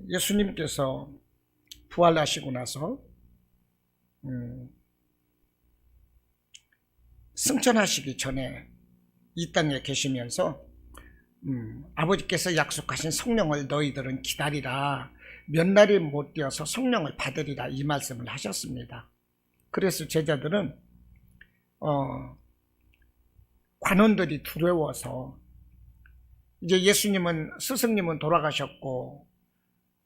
예수님께서 부활하시고 나서 승천하시기 전에 이 땅에 계시면서 아버지께서 약속하신 성령을 너희들은 기다리라, 몇 날이 못 되어서 성령을 받으리라, 이 말씀을 하셨습니다. 그래서 제자들은 관원들이 두려워서, 이제 스승님은 돌아가셨고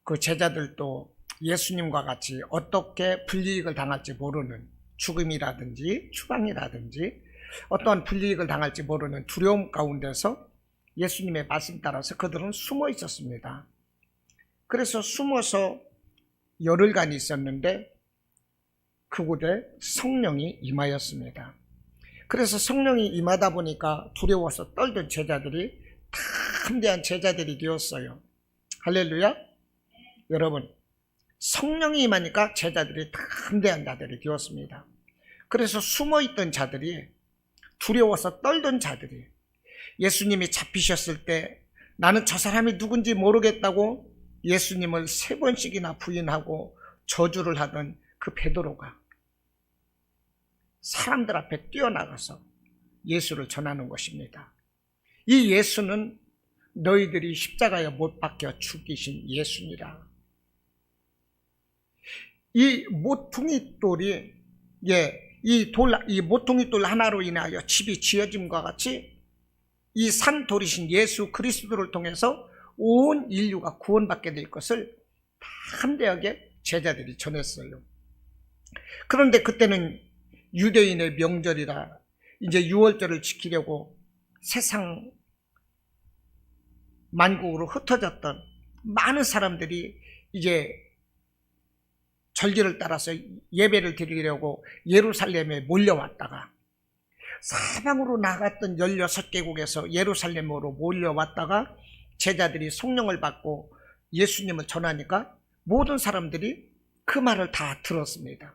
그 제자들도 예수님과 같이 어떻게 불이익을 당할지 모르는, 죽음이라든지 추방이라든지 어떠한 불이익을 당할지 모르는 두려움 가운데서 예수님의 말씀 따라서 그들은 숨어 있었습니다. 그래서 숨어서 열흘간 있었는데 그곳에 성령이 임하였습니다. 그래서 성령이 임하다 보니까 두려워서 떨던 제자들이 담대한 제자들이 되었어요. 할렐루야. 여러분, 성령이 임하니까 제자들이 담대한 자들이 되었습니다. 그래서 숨어있던 자들이, 두려워서 떨던 자들이 예수님이 잡히셨을 때 나는 저 사람이 누군지 모르겠다고 예수님을 3번씩이나 부인하고 저주를 하던 그 베드로가 사람들 앞에 뛰어나가서 예수를 전하는 것입니다. 이 예수는 너희들이 십자가에 못 박혀 죽이신 예수니라. 이 모퉁이 돌이, 이 모퉁이 돌 하나로 인하여 집이 지어짐과 같이 이 산돌이신 예수 그리스도를 통해서 온 인류가 구원받게 될 것을 담대하게 제자들이 전했어요. 그런데 그때는 유대인의 명절이라 이제 유월절을 지키려고 세상 만국으로 흩어졌던 많은 사람들이 이제 절기를 따라서 예배를 드리려고 예루살렘에 몰려왔다가, 사방으로 나갔던 16개국에서 예루살렘으로 몰려왔다가 제자들이 성령을 받고 예수님을 전하니까 모든 사람들이 그 말을 다 들었습니다.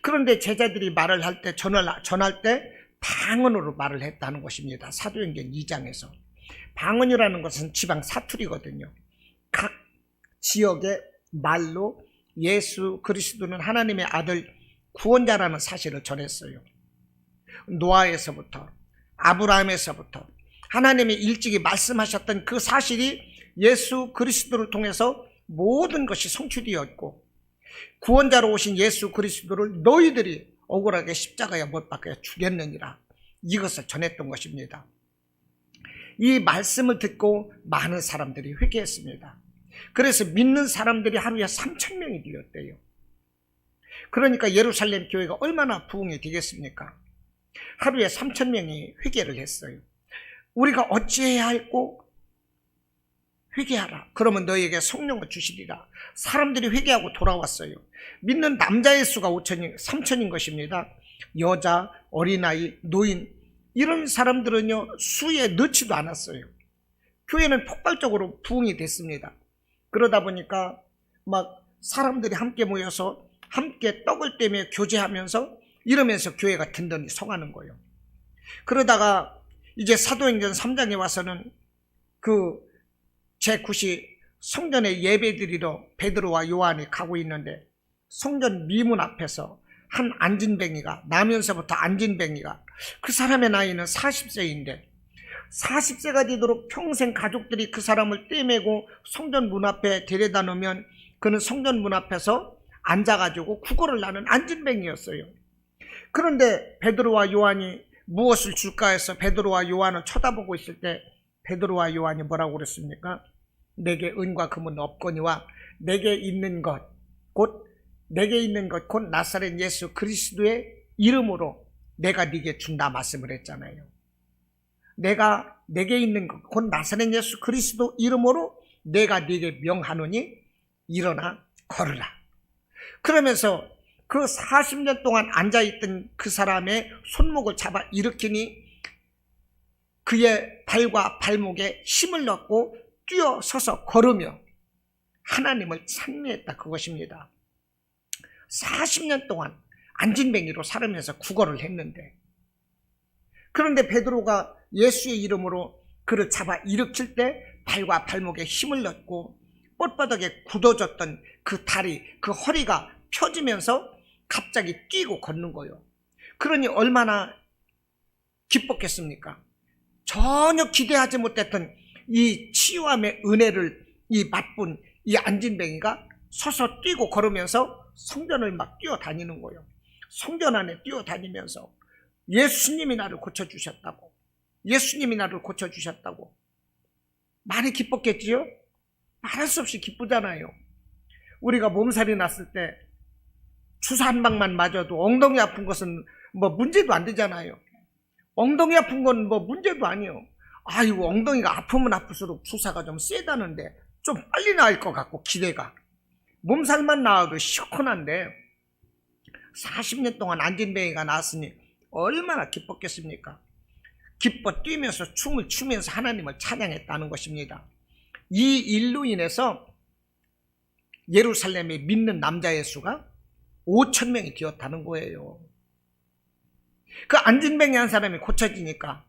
그런데 제자들이 말을 할 때, 전할 때 방언으로 말을 했다는 것입니다. 사도행전 2장에서. 방언이라는 것은 지방 사투리거든요. 각 지역의 말로 예수 그리스도는 하나님의 아들 구원자라는 사실을 전했어요. 노아에서부터 아브라함에서부터 하나님이 일찍이 말씀하셨던 그 사실이 예수 그리스도를 통해서 모든 것이 성취되었고, 구원자로 오신 예수 그리스도를 너희들이 억울하게 십자가에 못 박혀 죽였느니라, 이것을 전했던 것입니다. 이 말씀을 듣고 많은 사람들이 회개했습니다. 그래서 믿는 사람들이 하루에 3,000명이 되었대요. 그러니까 예루살렘 교회가 얼마나 부흥이 되겠습니까? 하루에 3,000명이 회개를 했어요. 우리가 어찌해야 할꼬? 회개하라. 그러면 너희에게 성령을 주시리라. 사람들이 회개하고 돌아왔어요. 믿는 남자의 수가 3,000인 것입니다. 여자, 어린아이, 노인, 이런 사람들은요 수에 넣지도 않았어요. 교회는 폭발적으로 부흥이 됐습니다. 그러다 보니까 막 사람들이 함께 모여서 함께 떡을 떼며 교제하면서 이러면서 교회가 든든히 성하는 거예요. 그러다가 이제 사도행전 3장에 와서는 그 제9시 성전에 예배드리러 베드로와 요한이 가고 있는데, 성전 미문 앞에서 한 안진뱅이가, 나면서부터 안진뱅이가, 그 사람의 나이는 40세인데 40세가 되도록 평생 가족들이 그 사람을 떼매고 성전 문 앞에 데려다 놓으면 그는 성전 문 앞에서 앉아가지고 구걸을 하는 안진뱅이였어요. 그런데 베드로와 요한이 무엇을 줄까 해서 베드로와 요한을 쳐다보고 있을 때 베드로와 요한이 뭐라고 그랬습니까? 내게 은과 금은 없거니와 내게 있는 것 곧 나사렛 예수 그리스도의 이름으로 내가 네게 준다 말씀을 했잖아요. 내게 있는 것 곧 나사렛 예수 그리스도 이름으로 내가 네게 명하노니 일어나 걸으라. 그러면서 그 40년 동안 앉아있던 그 사람의 손목을 잡아 일으키니 그의 발과 발목에 힘을 넣고 뛰어서서 걸으며 하나님을 찬미했다, 그것입니다. 40년 동안 안진뱅이로 살으면서 구걸을 했는데 그런데 베드로가 예수의 이름으로 그를 잡아 일으킬 때 발과 발목에 힘을 넣고 뻣뻣하게 굳어졌던 그 다리, 그 허리가 펴지면서 갑자기 뛰고 걷는 거예요. 그러니 얼마나 기뻤겠습니까? 전혀 기대하지 못했던 이 치유함의 은혜를 맛본 이 안진뱅이가 서서 뛰고 걸으면서 성전을 막 뛰어다니는 거예요. 성전 안에 뛰어다니면서 예수님이 나를 고쳐주셨다고, 예수님이 나를 고쳐주셨다고. 많이 기뻤겠지요? 말할 수 없이 기쁘잖아요. 우리가 몸살이 났을 때 주사 한 방만 맞아도 엉덩이 아픈 것은 뭐 문제도 안 되잖아요. 엉덩이 아픈 건 뭐 문제도 아니에요. 아이고, 엉덩이가 아프면 아플수록 주사가 좀 세다는데 좀 빨리 나을 것 같고 기대가. 몸살만 나와도 시원한데 40년 동안 안진뱅이가 나왔으니 얼마나 기뻤겠습니까? 기뻐 뛰면서 춤을 추면서 하나님을 찬양했다는 것입니다. 이 일로 인해서 예루살렘에 믿는 남자의 수가 5,000명이 되었다는 거예요. 그 안진뱅이 한 사람이 고쳐지니까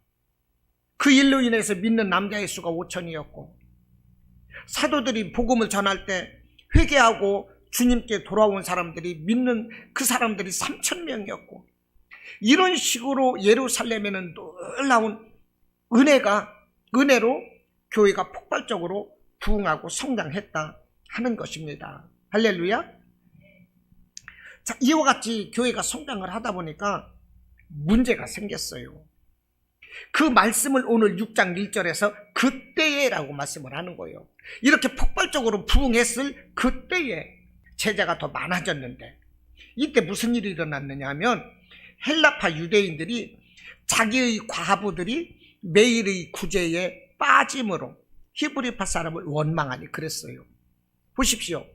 그 일로 인해서 믿는 남자의 수가 5,000이었고, 사도들이 복음을 전할 때 회개하고 주님께 돌아온 사람들이 믿는 그 사람들이 3,000명이었고, 이런 식으로 예루살렘에는 놀라운 은혜로 교회가 폭발적으로 부흥하고 성장했다 하는 것입니다. 할렐루야. 자, 이와 같이 교회가 성장을 하다 보니까 문제가 생겼어요. 그 말씀을 오늘 6장 1절에서 그때에라고 말씀을 하는 거예요. 이렇게 폭발적으로 부흥했을 그때에 제자가 더 많아졌는데, 이때 무슨 일이 일어났느냐 하면 헬라파 유대인들이 자기의 과부들이 매일의 구제에 빠짐으로 히브리파 사람을 원망하니 그랬어요. 보십시오.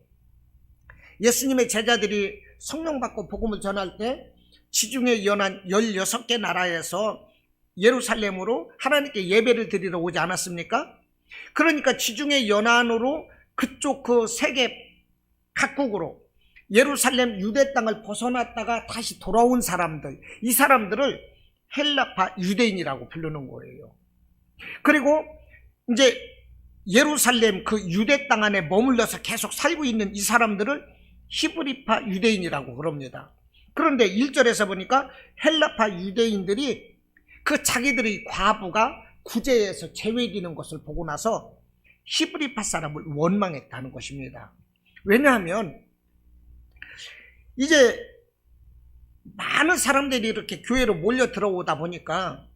예수님의 제자들이 성령 받고 복음을 전할 때 지중해 연안 16개 나라에서 예루살렘으로 하나님께 예배를 드리러 오지 않았습니까? 그러니까 지중해 연안으로 그쪽 그 세계 각국으로 예루살렘 유대 땅을 벗어났다가 다시 돌아온 사람들, 이 사람들을 헬라파 유대인이라고 부르는 거예요. 그리고 이제 예루살렘 그 유대 땅 안에 머물러서 계속 살고 있는 이 사람들을 히브리파 유대인이라고 그럽니다. 그런데 1절에서 보니까 헬라파 유대인들이 그 자기들의 과부가 구제에서 제외되는 것을 보고 나서 히브리파 사람을 원망했다는 것입니다. 왜냐하면 이제 많은 사람들이 이렇게 교회로 몰려 들어오다 보니까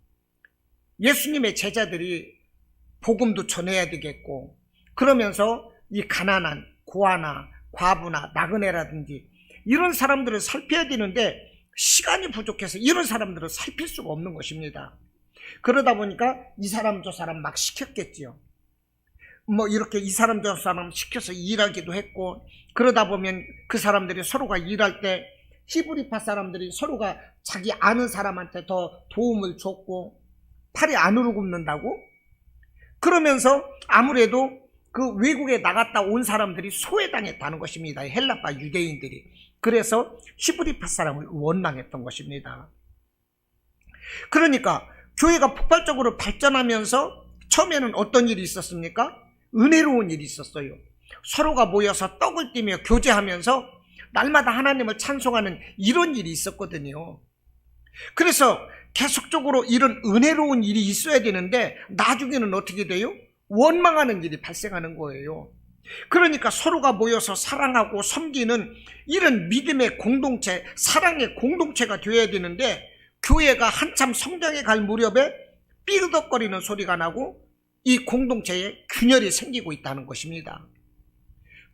예수님의 제자들이 복음도 전해야 되겠고, 그러면서 이 가난한 고아나 과부나 나그네라든지 이런 사람들을 살펴야 되는데 시간이 부족해서 이런 사람들을 살필 수가 없는 것입니다. 그러다 보니까 이 사람 저 사람 막 시켰겠지요. 뭐 이렇게 이 사람 저 사람 시켜서 일하기도 했고, 그러다 보면 그 사람들이 서로가 일할 때 히브리파 사람들이 서로가 자기 아는 사람한테 더 도움을 줬고, 팔이 안으로 굽는다고? 그러면서 아무래도 그 외국에 나갔다 온 사람들이 소외당했다는 것입니다. 헬라파 유대인들이. 그래서 히브리파 사람을 원망했던 것입니다. 그러니까 교회가 폭발적으로 발전하면서 처음에는 어떤 일이 있었습니까? 은혜로운 일이 있었어요. 서로가 모여서 떡을 띠며 교제하면서 날마다 하나님을 찬송하는 이런 일이 있었거든요. 그래서 계속적으로 이런 은혜로운 일이 있어야 되는데 나중에는 어떻게 돼요? 원망하는 일이 발생하는 거예요. 그러니까 서로가 모여서 사랑하고 섬기는 이런 믿음의 공동체, 사랑의 공동체가 되어야 되는데, 교회가 한참 성장해 갈 무렵에 삐그덕거리는 소리가 나고 이 공동체에 균열이 생기고 있다는 것입니다.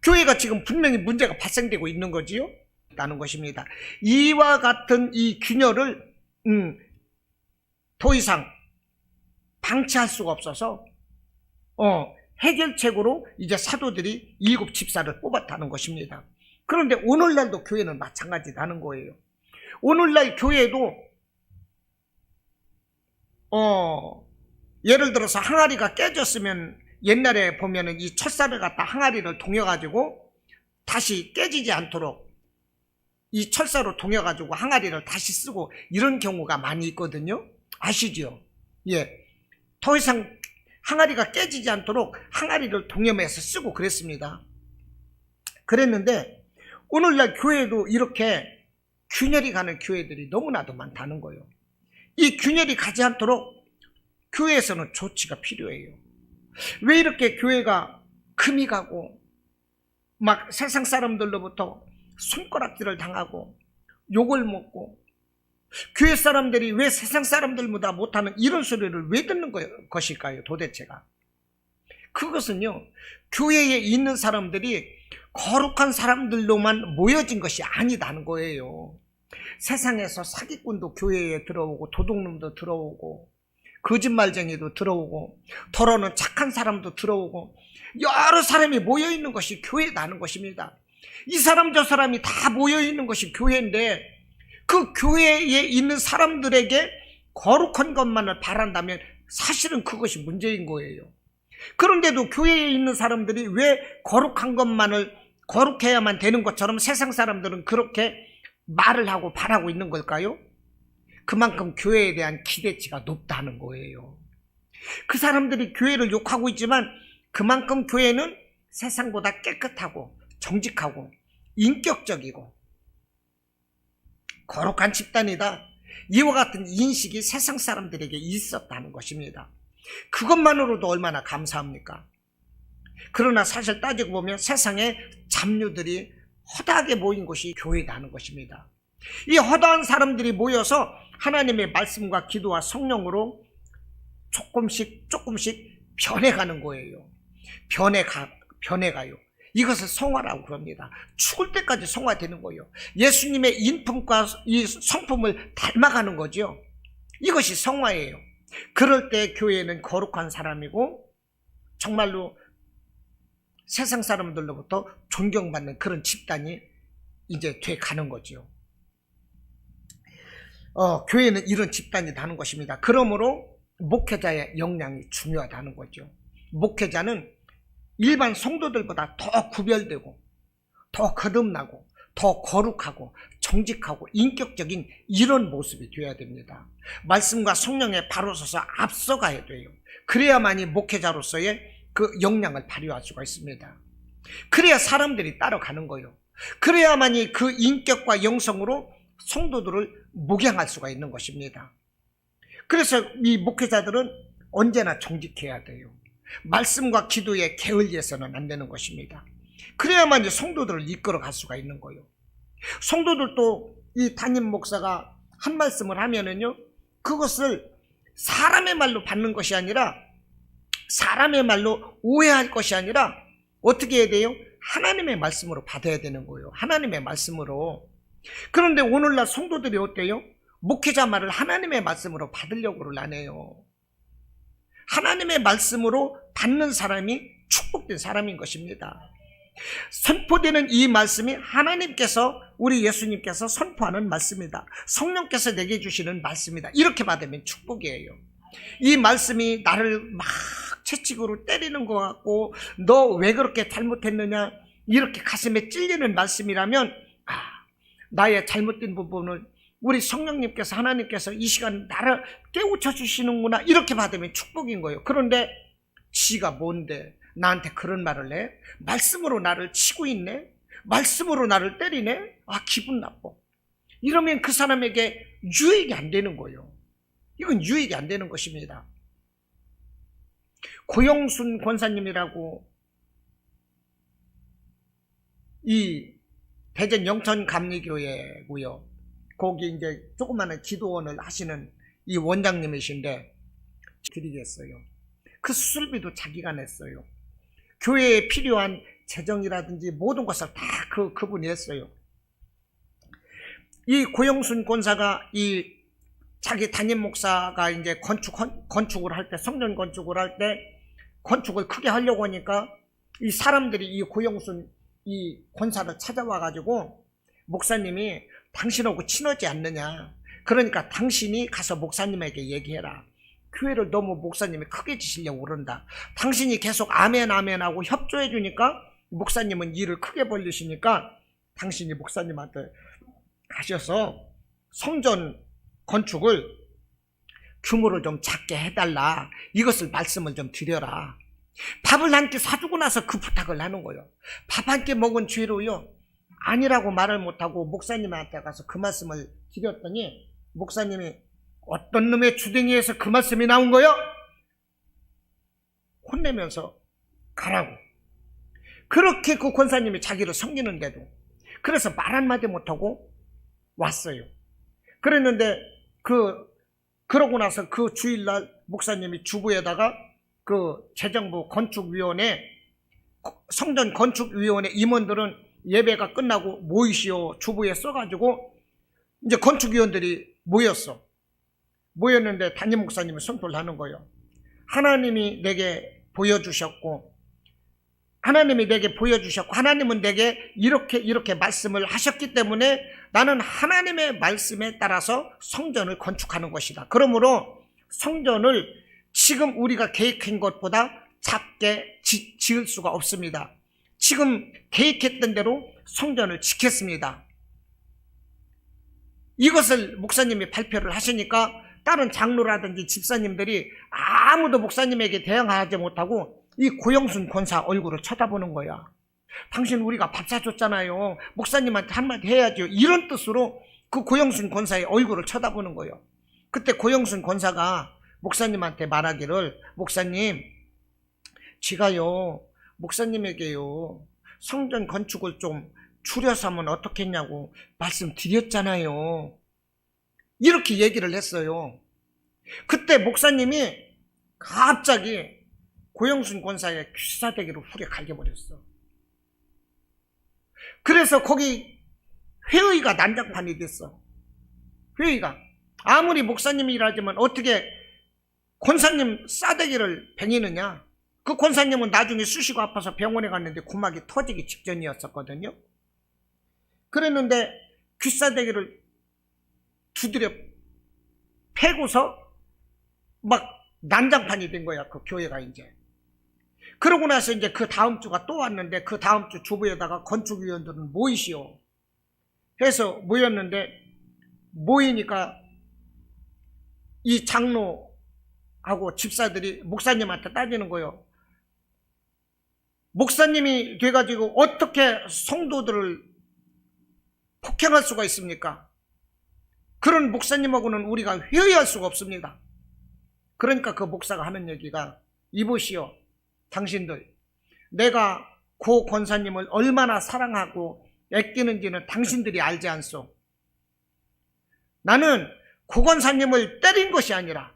교회가 지금 분명히 문제가 발생되고 있는 거지요? 있다는 것입니다. 이와 같은 이 균열을 더 이상 방치할 수가 없어서 해결책으로 이제 사도들이 7 집사를 뽑았다는 것입니다. 그런데 오늘날도 교회는 마찬가지라는 거예요. 오늘날 교회도 예를 들어서 항아리가 깨졌으면 옛날에 보면은 이 철사를 갖다 항아리를 동여가지고 다시 깨지지 않도록 이 철사로 동여가지고 항아리를 다시 쓰고 이런 경우가 많이 있거든요. 아시죠? 예. 더 이상 항아리가 깨지지 않도록 항아리를 동여매서 쓰고 그랬습니다. 그랬는데 오늘날 교회도 이렇게 균열이 가는 교회들이 너무나도 많다는 거예요. 이 균열이 가지 않도록 교회에서는 조치가 필요해요. 왜 이렇게 교회가 금이 가고 막 세상 사람들로부터 손가락질을 당하고 욕을 먹고 교회 사람들이 왜 세상 사람들보다 못하는 이런 소리를 왜 듣는 것일까요? 도대체가. 그것은요, 교회에 있는 사람들이 거룩한 사람들로만 모여진 것이 아니다는 거예요. 세상에서 사기꾼도 교회에 들어오고 도둑놈도 들어오고 거짓말쟁이도 들어오고 더러는 착한 사람도 들어오고 여러 사람이 모여있는 것이 교회라는 것입니다. 이 사람 저 사람이 다 모여있는 것이 교회인데 그 교회에 있는 사람들에게 거룩한 것만을 바란다면 사실은 그것이 문제인 거예요. 그런데도 교회에 있는 사람들이 왜 거룩한 것만을 거룩해야만 되는 것처럼 세상 사람들은 그렇게 말을 하고 바라고 있는 걸까요? 그만큼 교회에 대한 기대치가 높다는 거예요. 그 사람들이 교회를 욕하고 있지만 그만큼 교회는 세상보다 깨끗하고 정직하고 인격적이고 거룩한 집단이다. 이와 같은 인식이 세상 사람들에게 있었다는 것입니다. 그것만으로도 얼마나 감사합니까? 그러나 사실 따지고 보면 세상에 잡류들이 허다하게 모인 곳이 교회라는 것입니다. 이 허다한 사람들이 모여서 하나님의 말씀과 기도와 성령으로 조금씩 변해가는 거예요. 변해가요. 이것을 성화라고 그럽니다. 죽을 때까지 성화되는 거예요. 예수님의 인품과 이 성품을 닮아가는 거죠. 이것이 성화예요. 그럴 때 교회는 거룩한 사람이고 정말로 세상 사람들로부터 존경받는 그런 집단이 이제 돼 가는 거죠. 교회는 이런 집단이라는 것입니다. 그러므로 목회자의 역량이 중요하다는 거죠. 목회자는 일반 성도들보다 더 구별되고 더 거듭나고 더 거룩하고 정직하고 인격적인 이런 모습이 되어야 됩니다. 말씀과 성령에 바로 서서 앞서가야 돼요. 그래야만이 목회자로서의 그 역량을 발휘할 수가 있습니다. 그래야 사람들이 따라가는 거예요. 그래야만이 그 인격과 영성으로 성도들을 목양할 수가 있는 것입니다. 그래서 이 목회자들은 언제나 정직해야 돼요. 말씀과 기도에 게을리해서는 안 되는 것입니다. 그래야만 성도들을 이끌어 갈 수가 있는 거예요. 성도들도 이 담임 목사가 한 말씀을 하면은요, 그것을 사람의 말로 받는 것이 아니라 사람의 말로 오해할 것이 아니라 어떻게 해야 돼요? 하나님의 말씀으로 받아야 되는 거예요. 하나님의 말씀으로. 그런데 오늘날 성도들이 어때요? 목회자 말을 하나님의 말씀으로 받으려고를 안 해요. 하나님의 말씀으로 받는 사람이 축복된 사람인 것입니다. 선포되는 이 말씀이 하나님께서, 우리 예수님께서 선포하는 말씀이다. 성령께서 내게 주시는 말씀이다. 이렇게 받으면 축복이에요. 이 말씀이 나를 막 채찍으로 때리는 것 같고 너 왜 그렇게 잘못했느냐 이렇게 가슴에 찔리는 말씀이라면 나의 잘못된 부분을 우리 성령님께서, 하나님께서 이 시간 나를 깨우쳐 주시는구나 이렇게 받으면 축복인 거예요. 그런데 지가 뭔데 나한테 그런 말을 해? 말씀으로 나를 치고 있네? 말씀으로 나를 때리네? 기분 나빠. 이러면 그 사람에게 유익이 안 되는 거예요. 이건 유익이 안 되는 것입니다. 고영순 권사님이라고 이 대전 영천감리교회고요. 거기 이제 조그마한 기도원을 하시는 이 원장님이신데 드리겠어요. 그 수술비도 자기가 냈어요. 교회에 필요한 재정이라든지 모든 것을 다 그분이 했어요. 이 고영순 권사가 이 자기 담임 목사가 이제 건축을 할 때, 성전 건축을 할 때 건축을 크게 하려고 하니까 이 사람들이 이 고영순 이 권사를 찾아와 가지고 목사님이 당신하고 친하지 않느냐, 그러니까 당신이 가서 목사님에게 얘기해라. 교회를 너무 목사님이 크게 지시려고 그런다. 당신이 계속 아멘 아멘 하고 협조해 주니까 목사님은 일을 크게 벌리시니까 당신이 목사님한테 가셔서 성전 건축을 규모를 좀 작게 해달라. 이것을 말씀을 좀 드려라. 밥을 한 끼 사주고 나서 그 부탁을 하는 거예요. 밥 한 끼 먹은 죄로요, 아니라고 말을 못하고 목사님한테 가서 그 말씀을 드렸더니 목사님이 어떤 놈의 주댕이에서 그 말씀이 나온 거요? 혼내면서 가라고. 그렇게 그 권사님이 자기를 섬기는데도, 그래서 말 한마디 못하고 왔어요. 그랬는데 그러고 나서 그 주일날 목사님이 주부에다가 그 재정부 건축위원회, 성전 건축위원회 임원들은 예배가 끝나고 모이시오 주부에 써가지고 이제 건축위원들이 모였는데 담임 목사님이 선포를 하는 거예요. 하나님이 내게 보여주셨고 하나님은 내게 이렇게 말씀을 하셨기 때문에 나는 하나님의 말씀에 따라서 성전을 건축하는 것이다. 그러므로 성전을 지금 우리가 계획한 것보다 작게 지을 수가 없습니다. 지금 계획했던 대로 성전을 짓겠습니다. 이것을 목사님이 발표를 하시니까 다른 장로라든지 집사님들이 아무도 목사님에게 대응하지 못하고 이 고영순 권사 얼굴을 쳐다보는 거야. 당신 우리가 밥 사줬잖아요. 목사님한테 한마디 해야죠. 이런 뜻으로 그 고영순 권사의 얼굴을 쳐다보는 거예요. 그때 고영순 권사가 목사님한테 말하기를, 목사님, 제가요 목사님에게요 성전 건축을 좀 줄여서 하면 어떻겠냐고 말씀드렸잖아요. 이렇게 얘기를 했어요. 그때 목사님이 갑자기 고영순 권사의 귀사대기로 후려 갈겨버렸어. 그래서 거기 회의가 난장판이 됐어. 회의가. 아무리 목사님이라지만 어떻게 권사님 싸대기를 뱅이느냐. 그 권사님은 나중에 쑤시고 아파서 병원에 갔는데 구막이 터지기 직전이었었거든요. 그랬는데 귀싸대기를 두드려 패고서 막 난장판이 된 거야, 그 교회가 이제. 그러고 나서 이제 그 다음 주가 또 왔는데 그 다음 주 주부에다가 건축위원들은 모이시오 해서 모였는데, 모이니까 이 장로하고 집사들이 목사님한테 따지는 거예요. 목사님이 돼가지고 어떻게 성도들을 폭행할 수가 있습니까? 그런 목사님하고는 우리가 회의할 수가 없습니다. 그러니까 그 목사가 하는 얘기가, 이보시오, 당신들, 내가 고 권사님을 얼마나 사랑하고 아끼는지는 당신들이 알지 않소. 나는 고 권사님을 때린 것이 아니라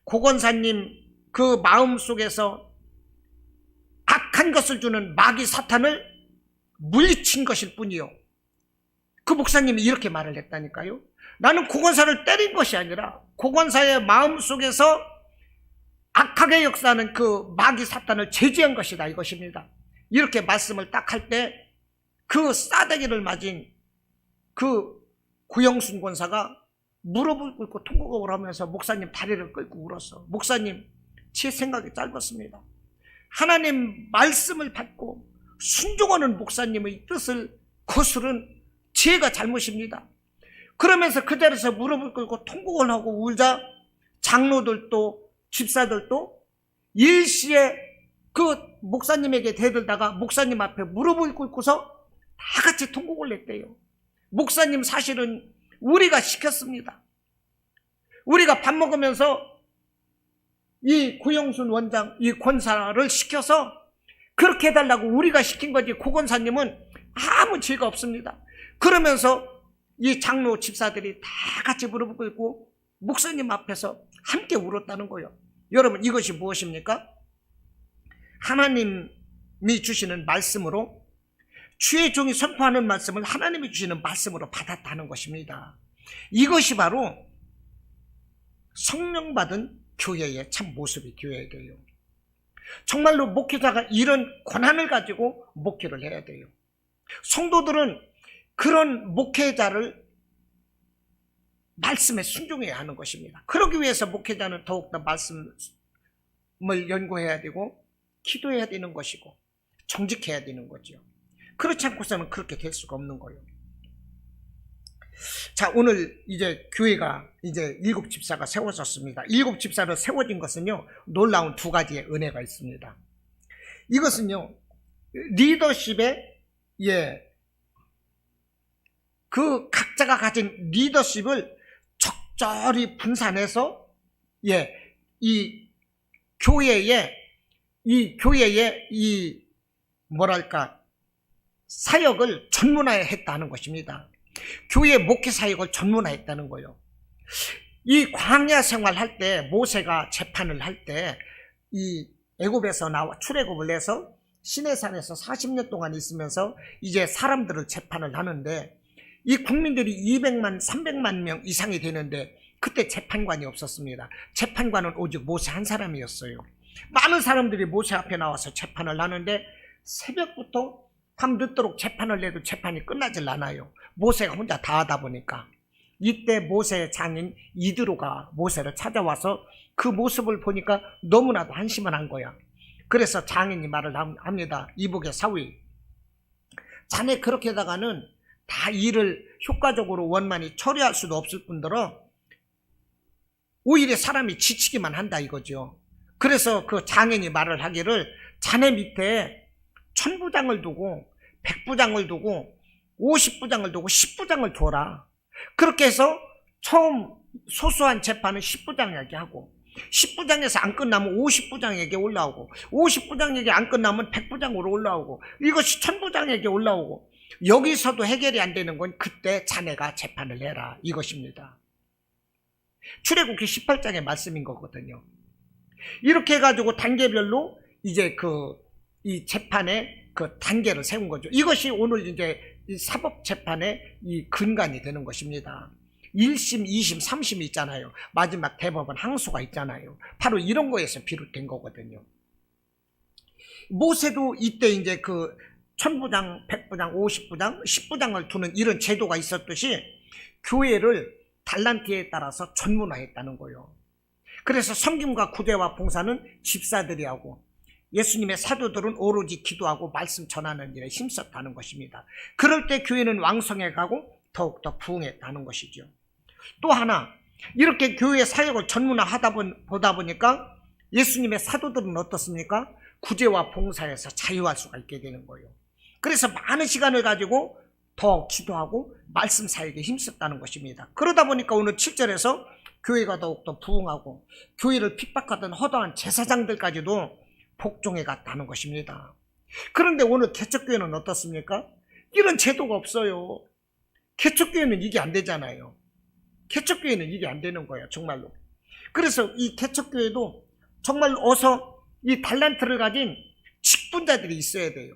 고 권사님 그 마음속에서 악한 것을 주는 마귀 사탄을 물리친 것일 뿐이요. 그 목사님이 이렇게 말을 했다니까요. 나는 고 권사를 때린 것이 아니라 고 권사의 마음속에서 악하게 역사하는 그 마귀 사탄을 제지한 것이다, 이것입니다. 이렇게 말씀을 딱 할 때 그 싸대기를 맞은 그 구영순 권사가 무릎을 꿇고 통곡을 하면서 목사님 다리를 끌고 울었어. 목사님, 제 생각이 짧았습니다. 하나님 말씀을 받고 순종하는 목사님의 뜻을 거스른 제가 잘못입니다. 그러면서 그 자리에서 무릎을 꿇고 통곡을 하고 울자 장로들도 집사들도 일시에 그 목사님에게 대들다가 목사님 앞에 무릎을 꿇고서 다 같이 통곡을 했대요. 목사님, 사실은 우리가 시켰습니다. 우리가 밥 먹으면서 이 고영순 원장, 이 권사를 시켜서 그렇게 해달라고 우리가 시킨 거지, 고 권사님은 아무 죄가 없습니다. 그러면서 이 장로 집사들이 다 같이 무릎을 꿇고 목사님 앞에서 함께 울었다는 거예요. 여러분, 이것이 무엇입니까? 하나님이 주시는 말씀으로, 주의 종이 선포하는 말씀을 하나님이 주시는 말씀으로 받았다는 것입니다. 이것이 바로 성령 받은 교회의 참 모습이 되어야 돼요. 정말로 목회자가 이런 권한을 가지고 목회를 해야 돼요. 성도들은 그런 목회자를 말씀에 순종해야 하는 것입니다. 그러기 위해서 목회자는 더욱더 말씀을 연구해야 되고 기도해야 되는 것이고 정직해야 되는 거죠. 그렇지 않고서는 그렇게 될 수가 없는 거예요. 자, 오늘 이제 교회가 이제 7집사가 세워졌습니다. 7집사로 세워진 것은요, 놀라운 두 가지의 은혜가 있습니다. 이것은요, 리더십의, 그 각자가 가진 리더십을 적절히 분산해서, 이 교회의 사역을 전문화했다는 것입니다. 교회 목회 사역을 전문화했다는 거예요. 이 광야 생활할 때, 모세가 재판을 할 때, 이 애굽에서 출애굽을 해서 시내산에서 40년 동안 있으면서 이제 사람들을 재판을 하는데, 이 국민들이 200만, 300만 명 이상이 되는데, 그때 재판관이 없었습니다. 재판관은 오직 모세 한 사람이었어요. 많은 사람들이 모세 앞에 나와서 재판을 하는데, 새벽부터 밤 늦도록 재판을 해도 재판이 끝나질 않아요. 모세가 혼자 다 하다 보니까. 이때 모세의 장인 이드로가 모세를 찾아와서 그 모습을 보니까 너무나도 한심을 한 거야. 그래서 장인이 말을 합니다. 이복의 사위, 자네 그렇게 하다가는 다 일을 효과적으로 원만히 처리할 수도 없을 뿐더러 오히려 사람이 지치기만 한다 이거죠. 그래서 그 장인이 말을 하기를, 자네 밑에 1000부장을 두고 100부장을 두고 50부장을 두고 10부장을 둬라. 그렇게 해서 처음 소소한 재판은 10부장에게 하고, 10부장에서 안 끝나면 50부장에게 올라오고, 50부장에게 안 끝나면 100부장으로 올라오고, 이것이 1000부장에게 올라오고, 여기서도 해결이 안 되는 건 그때 자네가 재판을 해라 이것입니다. 출애굽기 18장의 말씀인 거거든요. 이렇게 해가지고 단계별로 이제 이 재판의 그 단계를 세운 거죠. 이것이 오늘 이제 이 사법재판의 이 근간이 되는 것입니다. 1심, 2심, 3심이 있잖아요. 마지막 대법원 항소가 있잖아요. 바로 이런 거에서 비롯된 거거든요. 모세도 이때 이제 그 1000부장, 100부장, 50부장, 10부장을 두는 이런 제도가 있었듯이 교회를 달란트에 따라서 전문화했다는 거예요. 그래서 섬김과 구제와 봉사는 집사들이 하고, 예수님의 사도들은 오로지 기도하고 말씀 전하는 일에 힘썼다는 것입니다. 그럴 때 교회는 왕성해 가고 더욱더 부흥했다는 것이죠. 또 하나, 이렇게 교회 사역을 전문화하다 보다 보니까 예수님의 사도들은 어떻습니까? 구제와 봉사에서 자유할 수가 있게 되는 거예요. 그래서 많은 시간을 가지고 더 기도하고 말씀 사역에 힘썼다는 것입니다. 그러다 보니까 오늘 7절에서 교회가 더욱더 부흥하고 교회를 핍박하던 허다한 제사장들까지도 복종해 갔다는 것입니다. 그런데 오늘 개척교회는 어떻습니까? 이런 제도가 없어요. 개척교회는 이게 안 되잖아요. 개척교회는 이게 안 되는 거예요, 정말로. 그래서 이 개척교회도 정말 어서 이 달란트를 가진 직분자들이 있어야 돼요.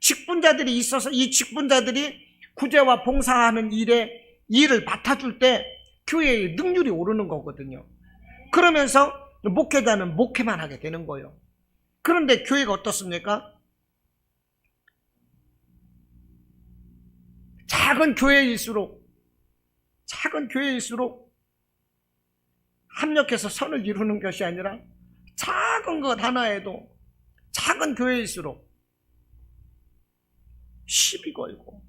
직분자들이 있어서 이 직분자들이 구제와 봉사하는 일을 맡아줄 때 교회의 능률이 오르는 거거든요. 그러면서 목회자는 목회만 하게 되는 거예요. 그런데 교회가 어떻습니까? 작은 교회일수록 합력해서 선을 이루는 것이 아니라 작은 것 하나에도 작은 교회일수록 시비 걸고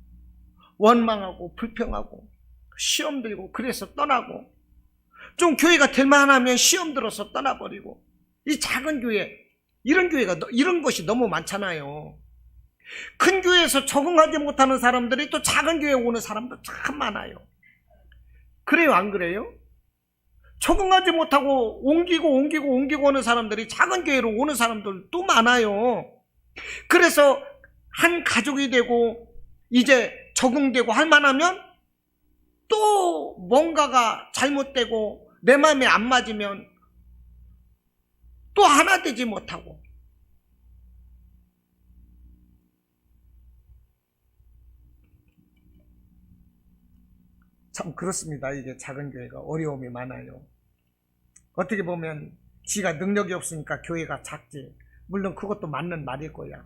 원망하고 불평하고 시험 들고 그래서 떠나고, 좀 교회가 될 만하면 시험 들어서 떠나버리고, 이 작은 교회, 이런 것이 너무 많잖아요. 큰 교회에서 적응하지 못하는 사람들이 또 작은 교회에 오는 사람도 참 많아요. 그래요, 안 그래요? 적응하지 못하고 옮기고 오는 사람들이 작은 교회로 오는 사람들도 많아요. 그래서 한 가족이 되고 이제 적응되고 할 만하면 또 뭔가가 잘못되고 내 마음에 안 맞으면 또 하나 되지 못하고, 참 그렇습니다. 이게 작은 교회가 어려움이 많아요. 어떻게 보면 지가 능력이 없으니까 교회가 작지, 물론 그것도 맞는 말일 거야.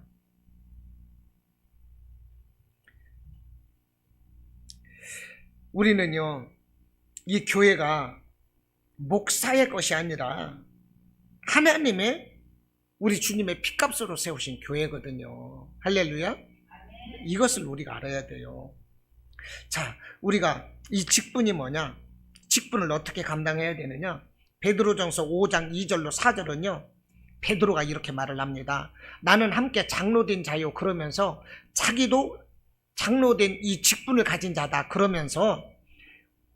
우리는요, 이 교회가 목사의 것이 아니라 하나님의, 우리 주님의 피값으로 세우신 교회거든요. 할렐루야. 이것을 우리가 알아야 돼요. 자, 우리가 이 직분이 뭐냐? 직분을 어떻게 감당해야 되느냐? 베드로전서 5장 2절로 4절은요. 베드로가 이렇게 말을 합니다. 나는 함께 장로된 자요. 그러면서 자기도 장로된 이 직분을 가진 자다. 그러면서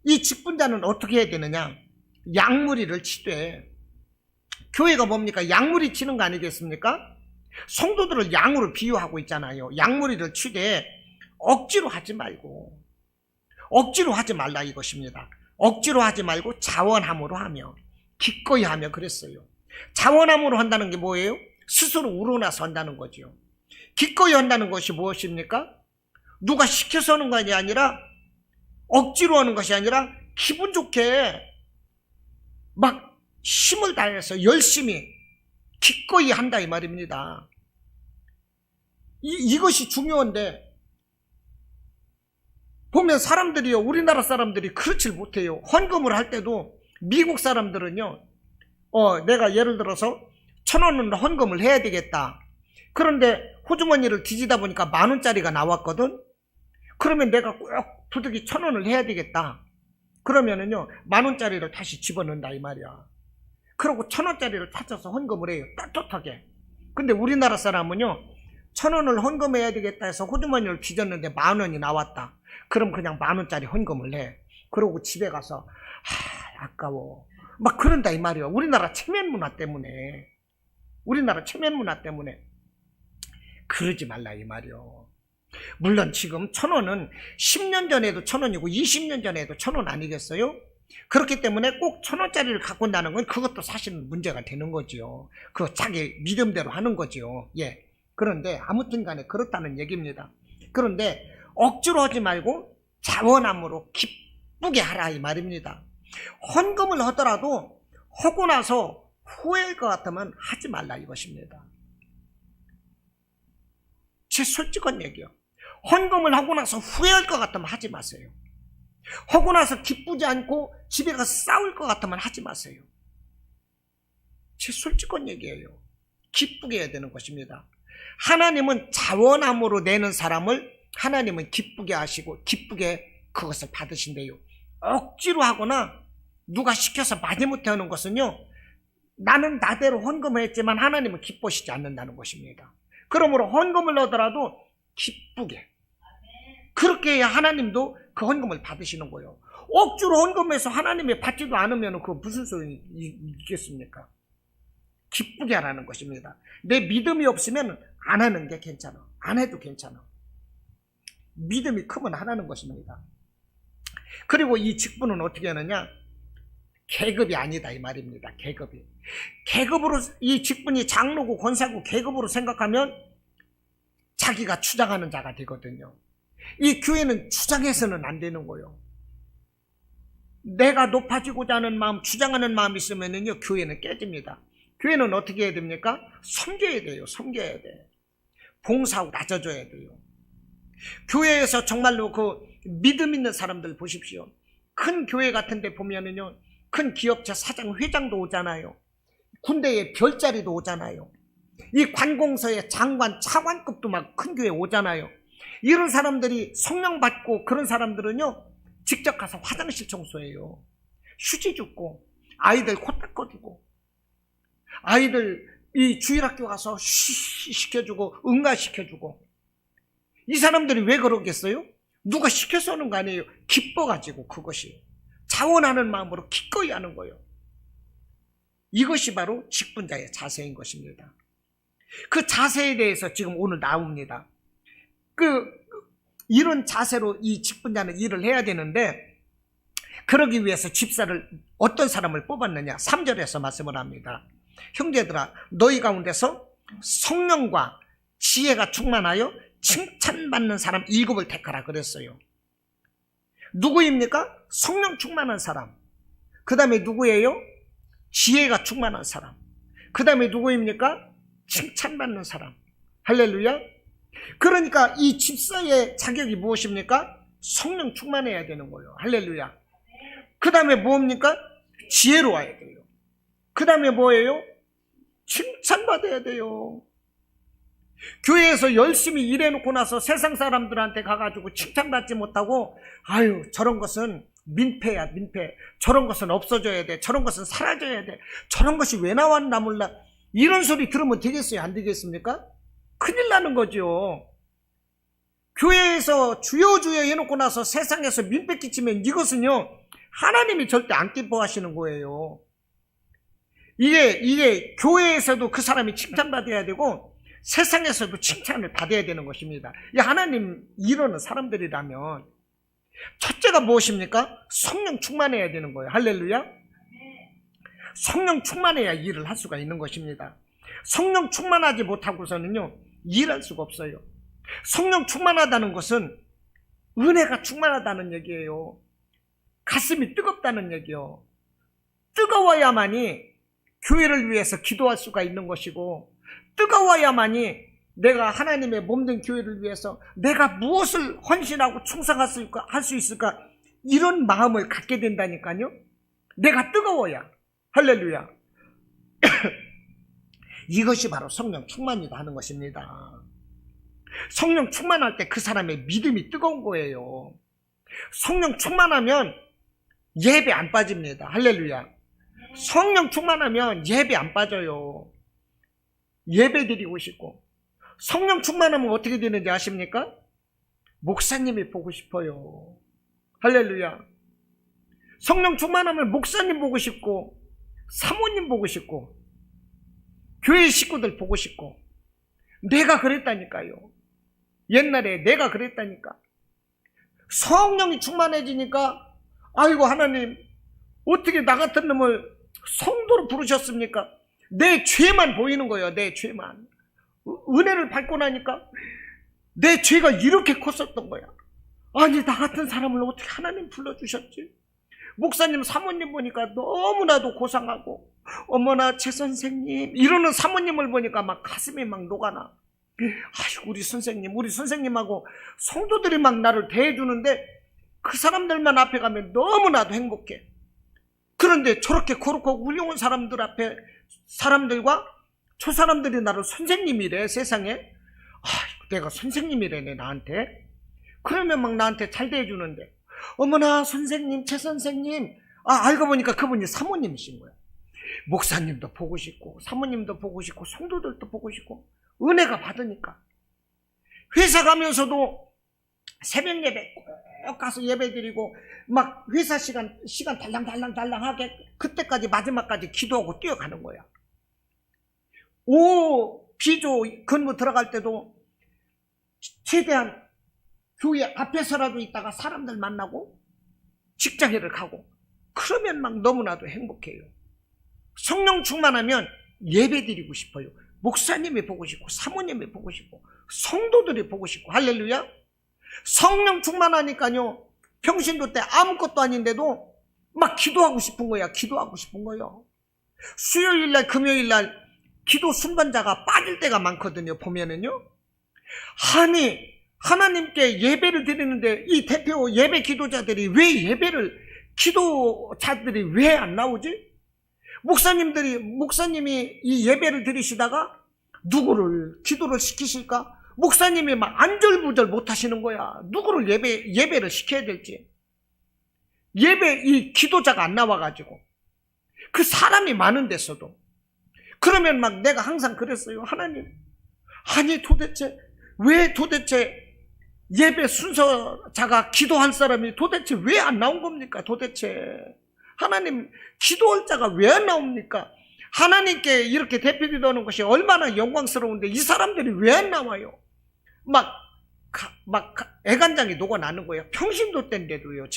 이 직분자는 어떻게 해야 되느냐? 양무리를 치되, 교회가 뭡니까? 양무리 치는 거 아니겠습니까? 성도들을 양으로 비유하고 있잖아요. 양무리를 치되 억지로 하지 말고, 억지로 하지 말라 이것입니다. 억지로 하지 말고 자원함으로 하며, 기꺼이 하며 그랬어요. 자원함으로 한다는 게 뭐예요? 스스로 우러나서 한다는 거죠. 기꺼이 한다는 것이 무엇입니까? 누가 시켜서 하는 것이 아니라, 억지로 하는 것이 아니라 기분 좋게 막 힘을 다해서 열심히 기꺼이 한다 이 말입니다. 이것이 중요한데, 보면 사람들이요, 우리나라 사람들이 그렇지 못해요. 헌금을 할 때도 미국 사람들은요, 내가 예를 들어서 1,000원은 헌금을 해야 되겠다. 그런데 호주머니를 뒤지다 보니까 10,000원짜리가 나왔거든. 그러면 내가 꼭 도둑이 1,000원을 해야 되겠다. 그러면은요, 10,000원짜리를 다시 집어넣는다 이 말이야. 그리고 1,000원짜리를 찾아서 헌금을 해요. 떳떳하게. 근데 우리나라 사람은요, 1,000원을 헌금해야 되겠다 해서 호주머니를 뒤졌는데 10,000원이 나왔다. 그럼 그냥 10,000원짜리 헌금을 해. 그러고 집에 가서 아까워 막 그런다 이 말이야. 우리나라 체면 문화 때문에. 우리나라 체면 문화 때문에 그러지 말라 이 말이야. 물론 지금 1,000원은 10년 전에도 1,000원이고 20년 전에도 1,000원 아니겠어요? 그렇기 때문에 꼭 1,000원짜리를 갖고 온다는 건 그것도 사실 문제가 되는 거지요. 그 자기 믿음대로 하는 거지요. 예. 그런데 아무튼 간에 그렇다는 얘기입니다. 그런데 억지로 하지 말고 자원함으로 기쁘게 하라 이 말입니다. 헌금을 하더라도 하고 나서 후회할 것 같으면 하지 말라 이것입니다. 제 솔직한 얘기요. 헌금을 하고 나서 후회할 것 같으면 하지 마세요. 하고 나서 기쁘지 않고 집에 가서 싸울 것 같으면 하지 마세요. 제 솔직한 얘기예요. 기쁘게 해야 되는 것입니다. 하나님은 자원함으로 내는 사람을 하나님은 기쁘게 하시고 기쁘게 그것을 받으신대요. 억지로 하거나 누가 시켜서 마지못해 하는 것은요, 나는 나대로 헌금을 했지만 하나님은 기뻐하시지 않는다는 것입니다. 그러므로 헌금을 하더라도 기쁘게, 그렇게 해야 하나님도 그 헌금을 받으시는 거예요. 억지로 헌금해서 하나님이 받지도 않으면 그거 무슨 소용이 있겠습니까? 기쁘게 하라는 것입니다. 내 믿음이 없으면 안 하는 게 괜찮아. 안 해도 괜찮아. 믿음이 크면 하라는 것입니다. 그리고 이 직분은 어떻게 하느냐? 계급이 아니다 이 말입니다. 계급이. 계급으로 이 직분이 장로고 권사고 계급으로 생각하면 자기가 주장하는 자가 되거든요. 이 교회는 주장해서는 안 되는 거예요. 내가 높아지고자 하는 마음, 주장하는 마음이 있으면요, 교회는 깨집니다. 교회는 어떻게 해야 됩니까? 섬겨야 돼요. 섬겨야 돼. 봉사하고 낮아져야 돼요. 교회에서 정말로 그 믿음 있는 사람들 보십시오. 큰 교회 같은 데 보면은요, 큰 기업체 사장, 회장도 오잖아요. 군대에 별자리도 오잖아요. 이 관공서의 장관, 차관급도 막 큰 교회 오잖아요. 이런 사람들이 성령 받고 그런 사람들은요, 직접 가서 화장실 청소해요. 휴지 줍고, 아이들 코 닦아주고, 아이들 이 주일학교 가서 시켜주고, 응가시켜주고. 이 사람들이 왜 그러겠어요? 누가 시켜서 하는 거 아니에요. 기뻐가지고 그것이. 자원하는 마음으로 기꺼이 하는 거예요. 이것이 바로 직분자의 자세인 것입니다. 그 자세에 대해서 지금 오늘 나옵니다. 이런 자세로 이 직분자는 일을 해야 되는데, 그러기 위해서 집사를 어떤 사람을 뽑았느냐? 3절에서 말씀을 합니다. 형제들아, 너희 가운데서 성령과 지혜가 충만하여 칭찬받는 사람 7을 택하라 그랬어요. 누구입니까? 성령 충만한 사람. 그 다음에 누구예요? 지혜가 충만한 사람. 그 다음에 누구입니까? 칭찬받는 사람. 할렐루야. 그러니까 이 집사의 자격이 무엇입니까? 성령 충만해야 되는 거예요. 할렐루야. 그 다음에 뭡니까? 지혜로워야 돼요. 그 다음에 뭐예요? 칭찬받아야 돼요. 교회에서 열심히 일해놓고 나서 세상 사람들한테 가가지고 칭찬받지 못하고 아유 저런 것은 민폐야 민폐, 저런 것은 없어져야 돼, 저런 것은 사라져야 돼, 저런 것이 왜 나왔나 몰라, 이런 소리 들으면 되겠어요 안 되겠습니까? 큰일 나는 거죠. 교회에서 주여 주여 해놓고 나서 세상에서 민폐 끼치면 이것은요 하나님이 절대 안 기뻐하시는 거예요. 이게 교회에서도 그 사람이 칭찬받아야 되고 세상에서도 칭찬을 받아야 되는 것입니다. 이 하나님 이러는 사람들이라면 첫째가 무엇입니까? 성령 충만해야 되는 거예요. 할렐루야. 성령 충만해야 일을 할 수가 있는 것입니다. 성령 충만하지 못하고서는요 일할 수가 없어요. 성령 충만하다는 것은 은혜가 충만하다는 얘기예요. 가슴이 뜨겁다는 얘기요. 뜨거워야만이 교회를 위해서 기도할 수가 있는 것이고, 뜨거워야만이 내가 하나님의 몸된 교회를 위해서 내가 무엇을 헌신하고 충성할 수 있을까, 이런 마음을 갖게 된다니까요. 내가 뜨거워야. 할렐루야. 이것이 바로 성령 충만이다 하는 것입니다. 성령 충만할 때 그 사람의 믿음이 뜨거운 거예요. 성령 충만하면 예배 안 빠집니다. 할렐루야. 성령 충만하면 예배 안 빠져요. 예배 드리고 싶고. 성령 충만하면 어떻게 되는지 아십니까? 목사님이 보고 싶어요. 할렐루야. 성령 충만하면 목사님 보고 싶고, 사모님 보고 싶고, 교회 식구들 보고 싶고. 내가 그랬다니까요. 옛날에 내가 그랬다니까. 성령이 충만해지니까 아이고 하나님 어떻게 나 같은 놈을 성도로 부르셨습니까? 내 죄만 보이는 거예요. 내 죄만. 은혜를 받고 나니까 내 죄가 이렇게 컸었던 거야. 아니 나 같은 사람을 어떻게 하나님 불러주셨지? 목사님 사모님 보니까 너무나도 고상하고, 어머나 최 선생님 이러는 사모님을 보니까 막 가슴이 막 녹아나. 아이고 우리 선생님하고 성도들이 막 나를 대해주는데 그 사람들만 앞에 가면 너무나도 행복해. 그런데 저렇게 거룩하고 훌륭한 사람들 앞에, 사람들과 저 사람들이 나를 선생님이래. 세상에 내가 선생님이래네 나한테. 그러면 막 나한테 잘 대해주는데, 어머나 선생님 최 선생님, 알고 보니까 그분이 사모님이신 거야. 목사님도 보고 싶고 사모님도 보고 싶고 성도들도 보고 싶고, 은혜가 받으니까. 회사 가면서도 새벽 예배 꼭 가서 예배 드리고, 막 회사 시간 달랑하게 그때까지 마지막까지 기도하고 뛰어가는 거야. 비조 근무 들어갈 때도 최대한 교회 앞에서라도 있다가 사람들 만나고 직장회를 가고, 그러면 막 너무나도 행복해요. 성령 충만하면 예배 드리고 싶어요. 목사님이 보고 싶고 사모님이 보고 싶고 성도들이 보고 싶고. 할렐루야. 성령 충만하니까요 평신도 때 아무것도 아닌데도 막 기도하고 싶은 거야. 기도하고 싶은 거예요. 수요일날 금요일날 기도 순번자가 빠질 때가 많거든요. 보면은요, 아니 하나님께 예배를 드리는데 이 대표 예배 기도자들이 기도자들이 왜 안 나오지? 목사님이 이 예배를 드리시다가 누구를 기도를 시키실까? 목사님이 막 안절부절 못 하시는 거야. 누구를 예배를 시켜야 될지. 이 기도자가 안 나와가지고. 그 사람이 많은 데서도. 그러면 막 내가 항상 그랬어요. 하나님, 아니 왜 도대체 예배 순서자가 기도한 사람이 도대체 왜 안 나온 겁니까? 도대체 하나님, 기도할 자가 왜 안 나옵니까? 하나님께 이렇게 대표 기도하는 것이 얼마나 영광스러운데 이 사람들이 왜 안 나와요? 막 애간장이 녹아나는 거예요. 평신도 때인데도요.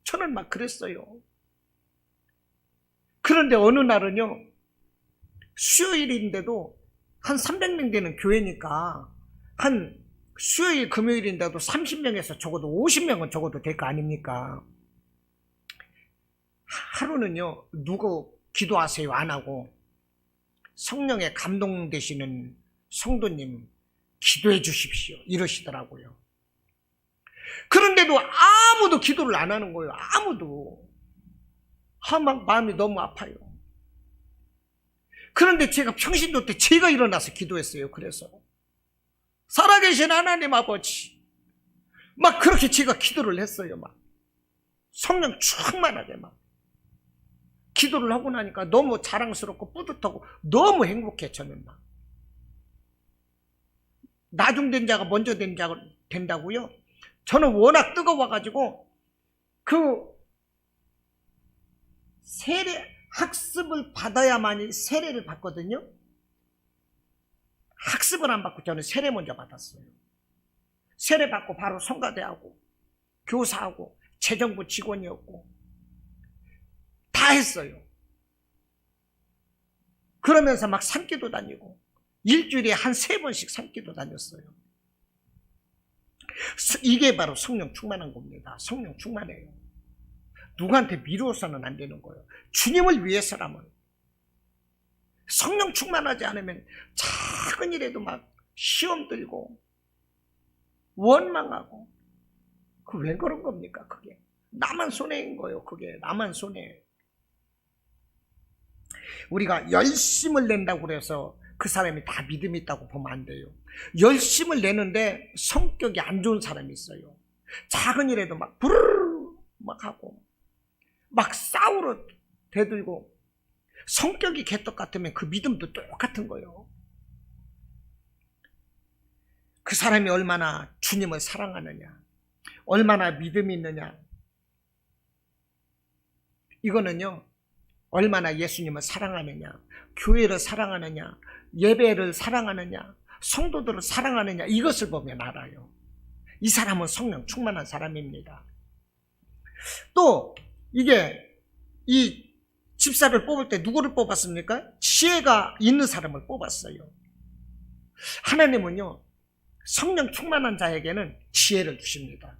저는 막 그랬어요. 그런데 어느 날은요, 수요일인데도 한 300명 되는 교회니까 한 수요일 금요일인데도 30명에서 적어도 50명은 적어도 될 거 아닙니까? 하루는요, 누구 기도하세요 안 하고 성령에 감동되시는 성도님 기도해 주십시오 이러시더라고요. 그런데도 아무도 기도를 안 하는 거예요. 아무도. 막 마음이 너무 아파요. 그런데 제가 평신도 때 제가 일어나서 기도했어요. 그래서 살아계신 하나님 아버지, 막 그렇게 제가 기도를 했어요. 막 성령 충만하게 막 기도를 하고 나니까 너무 자랑스럽고 뿌듯하고 너무 행복해. 저는 막 나중된 자가 먼저 된다고요? 저는 워낙 뜨거워가지고 그 세례 학습을 받아야만이 세례를 받거든요. 학습을 안 받고 저는 세례 먼저 받았어요. 세례 받고 바로 성가대하고 교사하고 재정부 직원이었고 다 했어요. 그러면서 막 산기도 다니고 일주일에 한 3번씩 산기도 다녔어요. 이게 바로 성령 충만한 겁니다. 성령 충만해요. 누구한테 미루어서는 안 되는 거예요. 주님을 위해서라면. 성령 충만하지 않으면 작은 일에도 막 시험 들고 원망하고, 그 왜 그런 겁니까? 그게 나만 손해인 거예요. 그게 나만 손해. 우리가 열심을 낸다고 그래서 그 사람이 다 믿음이 있다고 보면 안 돼요. 열심을 내는데 성격이 안 좋은 사람이 있어요. 작은 일에도 막 부르르 막 하고 막 싸우러 대들고, 성격이 개떡 같으면 그 믿음도 똑같은 거예요. 그 사람이 얼마나 주님을 사랑하느냐, 얼마나 믿음이 있느냐, 이거는요 얼마나 예수님을 사랑하느냐, 교회를 사랑하느냐, 예배를 사랑하느냐, 성도들을 사랑하느냐, 이것을 보면 알아요. 이 사람은 성령 충만한 사람입니다. 또 이게 이 집사를 뽑을 때 누구를 뽑았습니까? 지혜가 있는 사람을 뽑았어요. 하나님은요 성령 충만한 자에게는 지혜를 주십니다.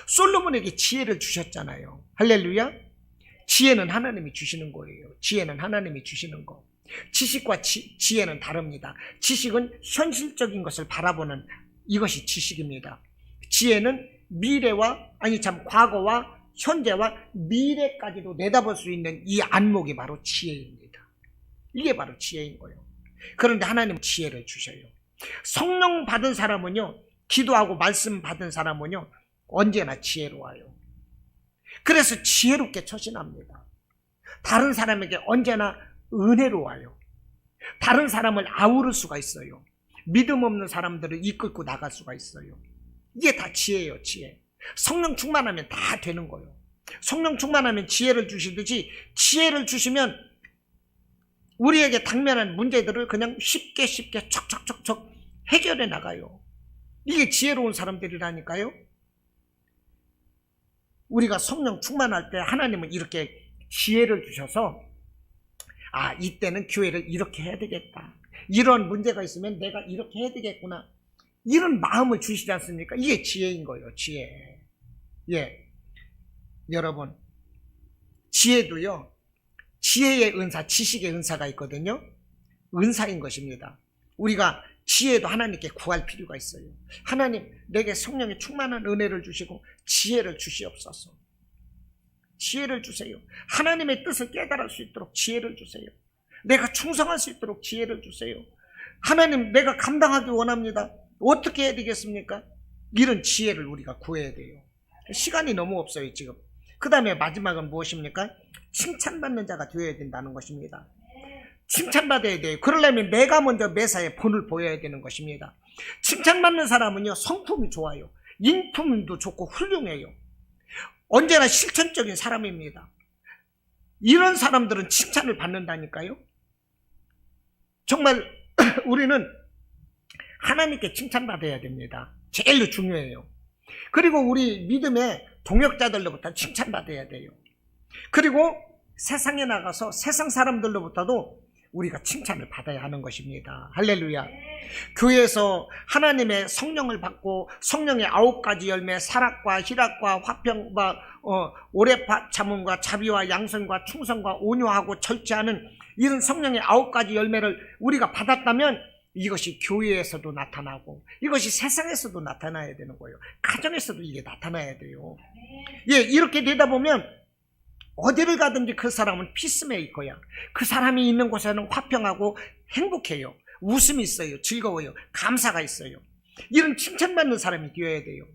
솔로몬에게 지혜를 주셨잖아요. 할렐루야. 지혜는 하나님이 주시는 거예요. 지혜는 하나님이 주시는 거. 지식과 지혜는 다릅니다. 지식은 현실적인 것을 바라보는, 이것이 지식입니다. 지혜는 과거와 현재와 미래까지도 내다볼 수 있는 이 안목이 바로 지혜입니다. 이게 바로 지혜인 거예요. 그런데 하나님은 지혜를 주셔요. 성령 받은 사람은요, 기도하고 말씀 받은 사람은요 언제나 지혜로워요. 그래서 지혜롭게 처신합니다. 다른 사람에게 언제나 은혜로워요. 다른 사람을 아우를 수가 있어요. 믿음 없는 사람들을 이끌고 나갈 수가 있어요. 이게 다 지혜예요. 지혜. 성령 충만하면 다 되는 거예요. 성령 충만하면 지혜를 주시듯이, 지혜를 주시면 우리에게 당면한 문제들을 그냥 쉽게 척척척척 해결해 나가요. 이게 지혜로운 사람들이라니까요. 우리가 성령 충만할 때 하나님은 이렇게 지혜를 주셔서, 아, 이때는 교회를 이렇게 해야 되겠다, 이런 문제가 있으면 내가 이렇게 해야 되겠구나, 이런 마음을 주시지 않습니까? 이게 지혜인 거예요. 지혜. 예, 여러분, 지혜도요 지혜의 은사, 지식의 은사가 있거든요. 은사인 것입니다. 우리가 지혜도 하나님께 구할 필요가 있어요. 하나님, 내게 성령의 충만한 은혜를 주시고 지혜를 주시옵소서. 지혜를 주세요. 하나님의 뜻을 깨달을 수 있도록 지혜를 주세요. 내가 충성할 수 있도록 지혜를 주세요. 하나님, 내가 감당하기 원합니다. 어떻게 해야 되겠습니까? 이런 지혜를 우리가 구해야 돼요. 시간이 너무 없어요 지금. 그 다음에 마지막은 무엇입니까? 칭찬받는 자가 되어야 된다는 것입니다. 칭찬받아야 돼요. 그러려면 내가 먼저 매사에 본을 보여야 되는 것입니다. 칭찬받는 사람은요 성품이 좋아요. 인품도 좋고 훌륭해요. 언제나 실천적인 사람입니다. 이런 사람들은 칭찬을 받는다니까요. 정말 우리는 하나님께 칭찬받아야 됩니다. 제일 중요해요. 그리고 우리 믿음의 동역자들로부터 칭찬받아야 돼요. 그리고 세상에 나가서 세상 사람들로부터도 우리가 칭찬을 받아야 하는 것입니다. 할렐루야. 교회에서 하나님의 성령을 받고 성령의 9가지 열매, 사락과 희락과 화평과 오래 참음과 자비와 양선과 충성과 온유하고 절제하는 이런 성령의 9가지 열매를 우리가 받았다면 이것이 교회에서도 나타나고 이것이 세상에서도 나타나야 되는 거예요. 가정에서도 이게 나타나야 돼요. 예, 이렇게 되다 보면 어디를 가든지 그 사람은 피스메이커야. 그 사람이 있는 곳에는 화평하고 행복해요. 웃음이 있어요. 즐거워요. 감사가 있어요. 이런 칭찬받는 사람이 되어야 돼요.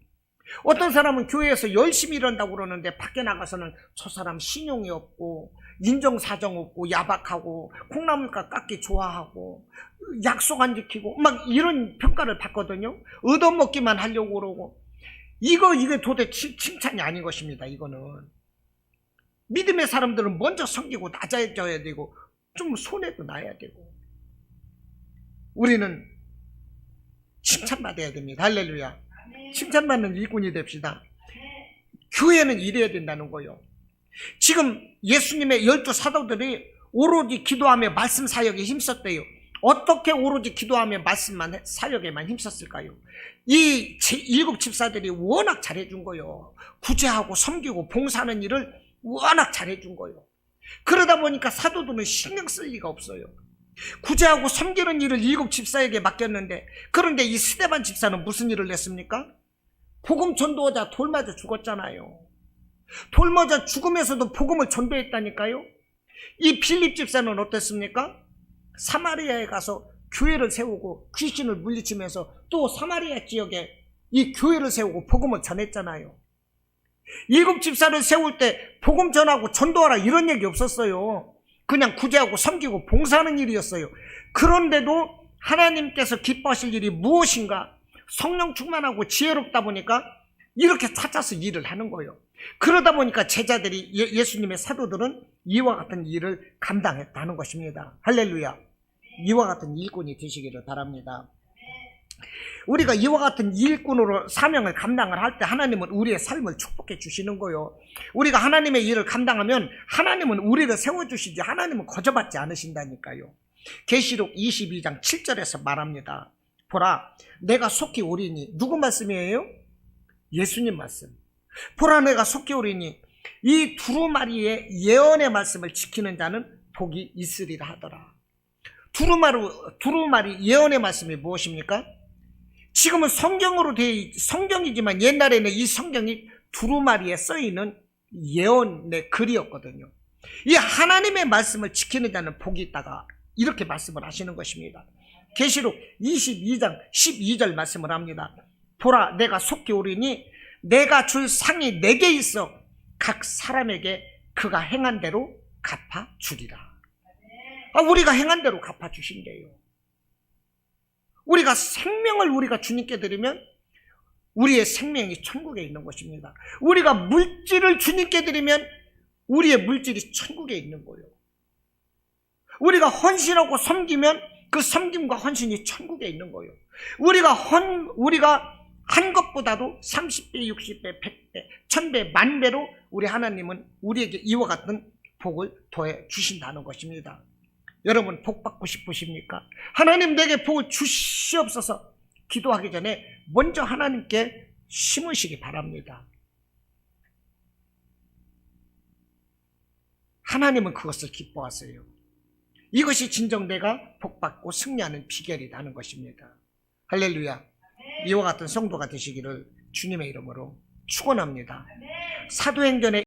어떤 사람은 교회에서 열심히 일한다고 그러는데 밖에 나가서는 저 사람 신용이 없고 인정사정 없고 야박하고 콩나물값 깎기 좋아하고 약속 안 지키고 막 이런 평가를 받거든요. 얻어먹기만 하려고 그러고 이게 도대체 칭찬이 아닌 것입니다. 이거는 믿음의 사람들은 먼저 섬기고 낮아져야 되고 좀 손해도 나야 되고 우리는 칭찬받아야 됩니다. 할렐루야. 칭찬받는 일꾼이 됩시다. 교회는 이래야 된다는 거예요. 지금 예수님의 12 사도들이 오로지 기도하며 말씀 사역에 힘썼대요. 어떻게 오로지 기도하며 말씀만 사역에만 힘썼을까요? 이 7 집사들이 워낙 잘해준 거예요. 구제하고 섬기고 봉사하는 일을 워낙 잘해준 거예요. 그러다 보니까 사도들은 신경 쓸 리가 없어요. 구제하고 섬기는 일을 7 집사에게 맡겼는데 그런데 이 스데반 집사는 무슨 일을 했습니까? 복음 전도하자 돌 맞아 죽었잖아요. 돌 맞아 죽으면서도 복음을 전도했다니까요. 이 빌립 집사는 어땠습니까? 사마리아에 가서 교회를 세우고 귀신을 물리치면서 또 사마리아 지역에 이 교회를 세우고 복음을 전했잖아요. 7 집사를 세울 때 복음 전하고 전도하라 이런 얘기 없었어요. 그냥 구제하고 섬기고 봉사하는 일이었어요. 그런데도 하나님께서 기뻐하실 일이 무엇인가? 성령 충만하고 지혜롭다 보니까 이렇게 찾아서 일을 하는 거예요. 그러다 보니까 제자들이 예수님의 사도들은 이와 같은 일을 감당했다는 것입니다. 할렐루야. 이와 같은 일꾼이 되시기를 바랍니다. 우리가 이와 같은 일꾼으로 사명을 감당을 할 때 하나님은 우리의 삶을 축복해 주시는 거예요. 우리가 하나님의 일을 감당하면 하나님은 우리를 세워주시지 하나님은 거저받지 않으신다니까요. 계시록 22장 7절에서 말합니다. 보라 내가 속히 오리니 누구 말씀이에요? 예수님 말씀. 보라 내가 속히 오리니 이 두루마리의 예언의 말씀을 지키는 자는 복이 있으리라 하더라. 두루마리 예언의 말씀이 무엇입니까? 지금은 성경이지만 옛날에는 이 성경이 두루마리에 써있는 예언의 글이었거든요. 이 하나님의 말씀을 지키는 자는 복이 있다가 이렇게 말씀을 하시는 것입니다. 계시록 22장 12절 말씀을 합니다. 보라 내가 속히 오리니 내가 줄 상이 내게 있어 각 사람에게 그가 행한 대로 갚아주리라. 우리가 행한 대로 갚아주신대요. 우리가 생명을 우리가 주님께 드리면 우리의 생명이 천국에 있는 것입니다. 우리가 물질을 주님께 드리면 우리의 물질이 천국에 있는 거예요. 우리가 헌신하고 섬기면 그 섬김과 헌신이 천국에 있는 거예요. 우리가 한 것보다도 30배, 60배, 100배, 1000배, 10,000배로 우리 하나님은 우리에게 이와 같은 복을 더해 주신다는 것입니다. 여러분 복 받고 싶으십니까? 하나님 내게 복을 주시옵소서 기도하기 전에 먼저 하나님께 심으시기 바랍니다. 하나님은 그것을 기뻐하세요. 이것이 진정 내가 복받고 승리하는 비결이라는 것입니다. 할렐루야. 이와 같은 성도가 되시기를 주님의 이름으로 축원합니다. 사도행전의